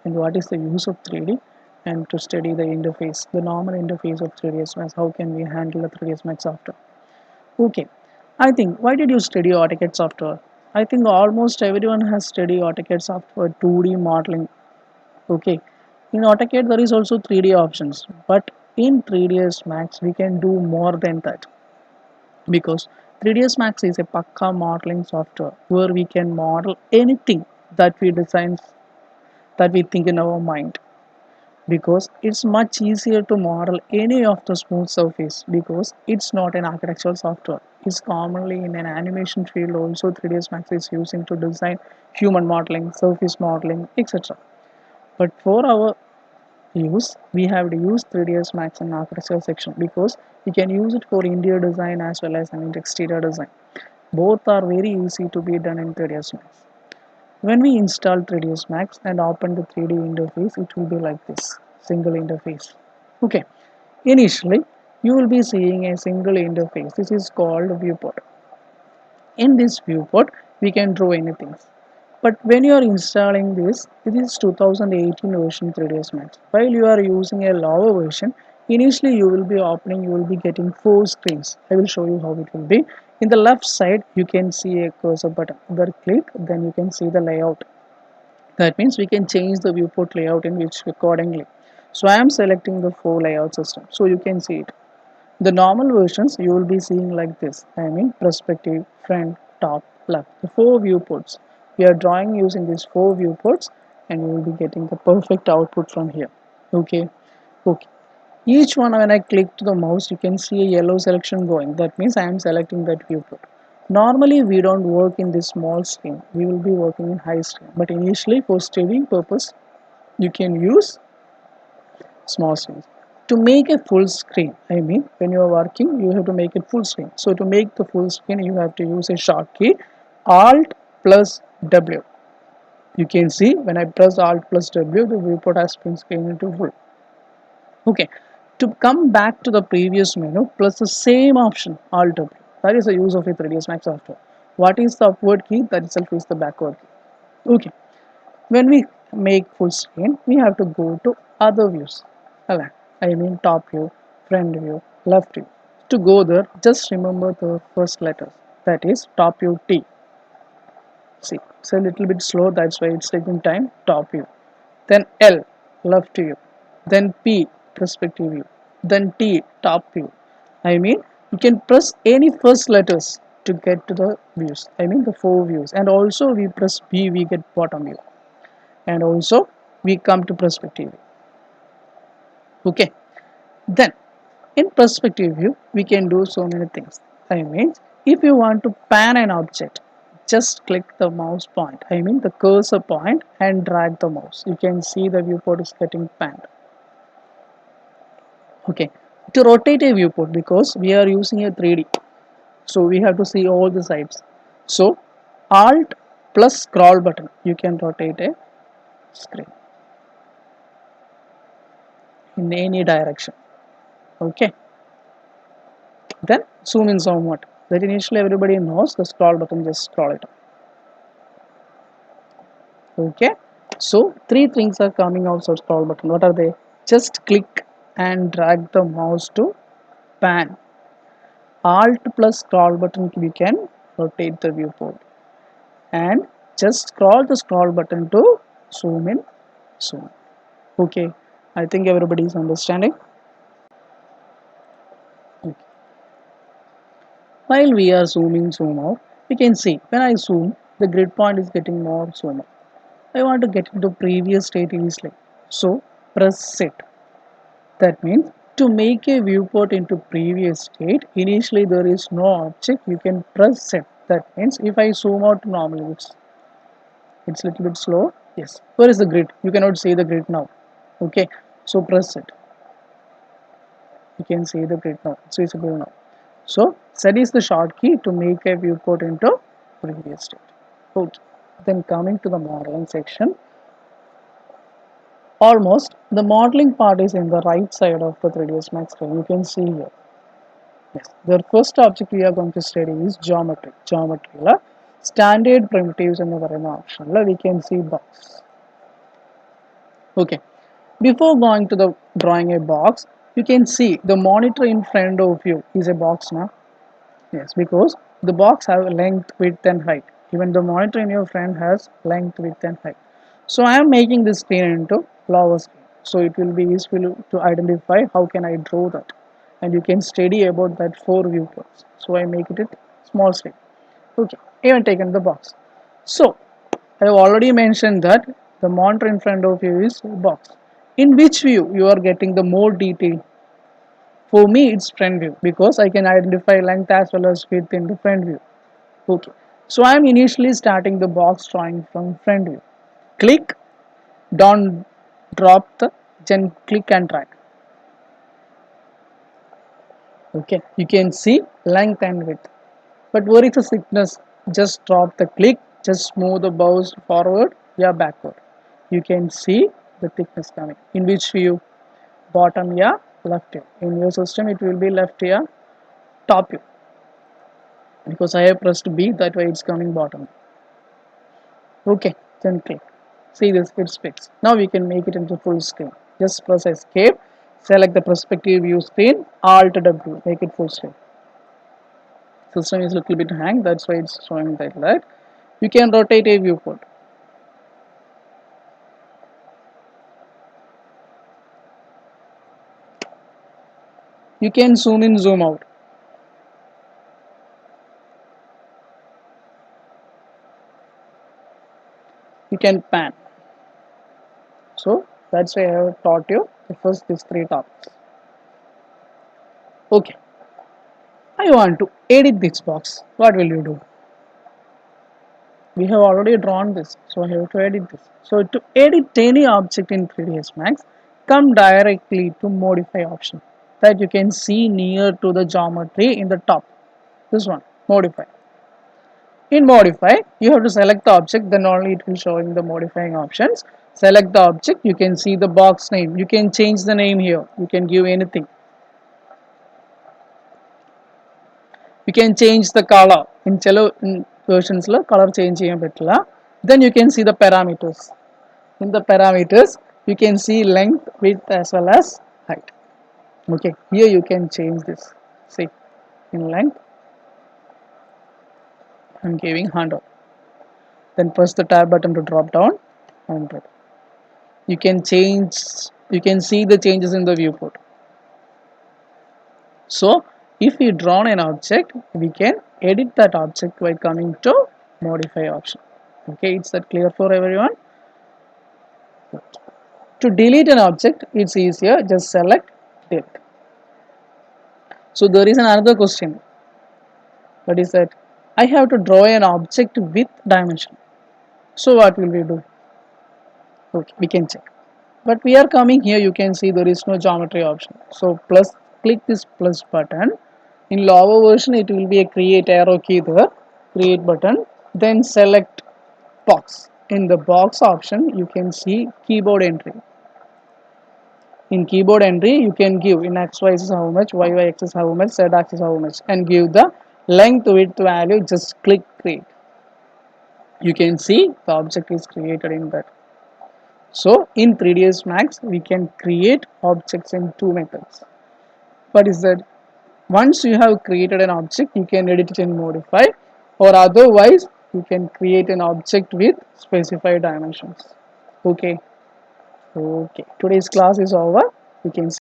and what is the use of 3D, and to study the interface, the normal interface of 3ds Max. How can we handle the 3ds Max software? Okay, I think, why did you study AutoCAD software? I think almost everyone has studied AutoCAD software 2D modeling. Okay, in AutoCAD there is also 3D options, but in 3ds Max we can do more than that, because 3ds Max is a pakka modeling software where we can model anything that we design, that we think in our mind, because it's much easier to model any of the smooth surface, because it's not an architectural software. It's commonly in an animation field also 3ds Max is using to design human modeling, surface modeling, etc. But for our use, we have to use 3ds Max in architecture section, because we can use it for interior design as well as an exterior design. Both are very easy to be done in 3ds Max. When we install 3ds Max and open the 3D interface, it will be like this, single interface. Okay, initially you will be seeing a single interface. This is called viewport. In this viewport, we can draw anything. But when you are installing this, it is 2018 version 3ds Max. While you are using a lower version, initially you will be opening, you will be getting 4 screens. I will show you how it will be. In the left side, you can see a cursor button. Either click, then you can see the layout. That means we can change the viewport layout in which accordingly. So I am selecting the 4 layout system. So you can see it. The normal versions you will be seeing like this. I mean perspective, front, top, left. The 4 viewports. We are drawing using these 4 viewports, and you will be getting the perfect output from here. Okay. Okay. Each one, when I click to the mouse, you can see a yellow selection going. That means I am selecting that viewport. Normally we don't work in this small screen. We will be working in high screen. But initially for studying purpose, you can use small screens. To make a full screen, I mean when you are working, you have to make it full screen. So to make the full screen, you have to use a short key, Alt plus W. You can see when I press Alt plus W, the viewport has been screened into full. Okay, to come back to the previous menu, plus the same option, Alt W. That is the use of a 3ds Max software. What is the upward key? That itself is the backward key. Okay, when we make full screen, we have to go to other views. I mean top view, front view, left view. To go there, just remember the first letters. That is top view T. See, it's a little bit slow, that's why it's taking time. Top view. Then L, left view. Then P, perspective view. Then T, top view. I mean, you can press any first letters to get to the views. I mean the 4 views. And also we press B, we get bottom view. And also we come to perspective view. Okay. Then in perspective view, we can do so many things. I mean, if you want to pan an object, just click the mouse point, I mean the cursor point, and drag the mouse. You can see the viewport is getting panned. Okay, to rotate a viewport, because we are using a 3D, so we have to see all the sides. So Alt plus scroll button, you can rotate a screen in any direction. Okay, then zoom in, zoom out. That initially everybody knows, the scroll button, just scroll it up. Okay, so 3 things are coming out of scroll button. What are they? Just click and drag the mouse to pan. Alt plus scroll button, we can rotate the viewport, and just scroll the scroll button to zoom in, zoom. Okay, I think everybody is understanding. Okay. While we are zooming, zoom out, we can see when I zoom, the grid point is getting more zoom out. I want to get into previous state easily, so press set. That means to make a viewport into previous state, initially there is no object, you can press set. That means if I zoom out normally, it's a little bit slow. Yes, where is the grid? You cannot see the grid now. Okay, so press it. You can see the grid now. It's visible now. So set is the short key to make a viewport into previous state. Okay, then coming to the modeling section. Almost the modeling part is in the right side of the 3ds Max screen. You can see here. Yes, the first object we are going to study is geometry. Geometry la standard primitives and the option la we can see box. Okay, before going to the drawing a box, you can see the monitor in front of you is a box now. Yes, because the box have length, width and height. Even the monitor in your front has length, width and height. So I am making this screen into lower screen. So it will be useful to identify how can I draw that. And you can study about that four viewports. So I make it a small screen. Okay, even taken the box. So I have already mentioned that the monitor in front of you is a box. In which view you are getting the more detail? For me, it's front view because I can identify length as well as width in the front view. Okay, so I am initially starting the box drawing from front view. Click, down, drop the, then click and drag. Okay, you can see length and width. But where is the thickness? Just drop the click, just move the mouse forward, yeah, backward. You can see the thickness coming. In which view? Bottom, yeah, left view. In your system, it will be left, yeah, top view. Because I have pressed B, that way it's coming bottom. Okay, then click. See this, it's fixed. Now we can make it into full screen. Just press escape, select the perspective view screen, Alt W, make it full screen. System is a little bit hang, that's why it's showing that light. You can rotate a viewport. You can zoom in, zoom out. You can pan. So that's why I have taught you the first these three topics. Okay, I want to edit this box. What will you do? We have already drawn this, so I have to edit this. So to edit any object in 3ds Max, come directly to modify option that you can see near to the geometry in the top. This one, modify. In modify, you have to select the object, then only it will show in the modifying options. Select the object, you can see the box name. You can change the name here. You can give anything. You can change the color. In cello versions, color change cheyyam. Then you can see the parameters. In the parameters, you can see length, width as well as height. Okay, here you can change this. See, in length, I'm giving 100. Then press the tab button to drop down 100. You can change, you can see the changes in the viewport. So if we drawn an object, we can edit that object by coming to modify option. Okay, is that clear for everyone? To delete an object, it's easier, just select delete. So there is another question, that is that I have to draw an object with dimension. So what will we do? Okay, we can check. But we are coming here, you can see there is no geometry option. So plus, click this plus button. In lower version, it will be a create arrow key there, create button. Then select box. In the box option, you can see keyboard entry. In keyboard entry, you can give in XY axis how much, YY axis how much, Z axis how much, and give the length width value. Just click create. You can see the object is created in that. So in 3ds Max, we can create objects in two methods. What is that? Once you have created an object, you can edit it and modify, or otherwise you can create an object with specified dimensions. Okay. Okay. Today's class is over. You can